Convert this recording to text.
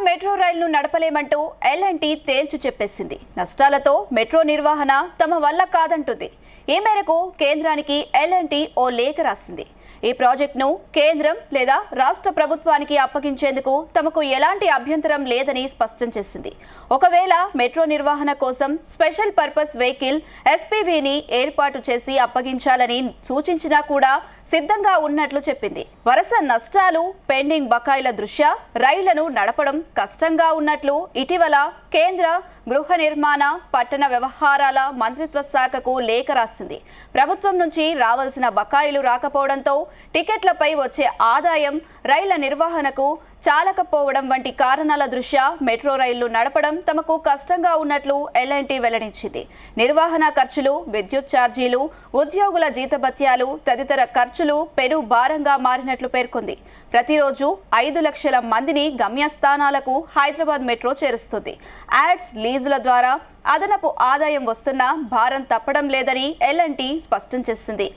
Metro రైలును నడపలేమంటూ ఎల్&టీ తేల్చి చెప్పేసింది. నష్టాలతో మెట్రో నిర్వహణ తమ వల్ల కాదంటుంది. ఈ మేరకు కేంద్రానికి ఎల్&టీ ఓ లేఖ రాసింది. ఈ ప్రాజెక్టును కేంద్రం లేదా రాష్ట్ర ప్రభుత్వానికి అప్పగించేందుకు తమకు ఎలాంటి అభ్యంతరం లేదని స్పష్టం చేసింది. ఒకవేళ మెట్రో నిర్వహణ కోసం స్పెషల్ పర్పస్ వెహికల్ ఎస్పీవీని ఏర్పాటు చేసి అప్పగించాలని సూచించినా కూడా సిద్ధంగా ఉన్నట్లు చెప్పింది. వరుస నష్టాలు, పెండింగ్ బకాయిల దృష్ట్యా రైళ్లను నడపడం కష్టంగా ఉన్నట్లు ఇటీవల కేంద్ర గృహ నిర్మాణ, పట్టణ వ్యవహారాల మంత్రిత్వ శాఖకు లేఖ రాసింది. ప్రభుత్వం నుంచి రావాల్సిన బకాయిలు రాకపోవడంతో టికెట్లపై వచ్చే ఆదాయం రైళ్ల నిర్వహణకు చాలకపోవడం వంటి కారణాల దృష్ట్యా మెట్రో రైళ్లు నడపడం తమకు కష్టంగా ఉన్నట్లు ఎల్&టీ వెల్లడించింది. నిర్వహణ ఖర్చులు, విద్యుత్ ఛార్జీలు, ఉద్యోగుల జీతభత్యాలు తదితర ఖర్చులు పెను భారంగా మారినట్లు పేర్కొంది. ప్రతిరోజు 5 లక్షల మందిని గమ్యస్థానాలకు హైదరాబాద్ మెట్రో చేరుస్తుంది. యాడ్స్, లీజుల ద్వారా అదనపు ఆదాయం వస్తున్నా భారం తప్పడం లేదని ఎల్&టీ స్పష్టం చేసింది.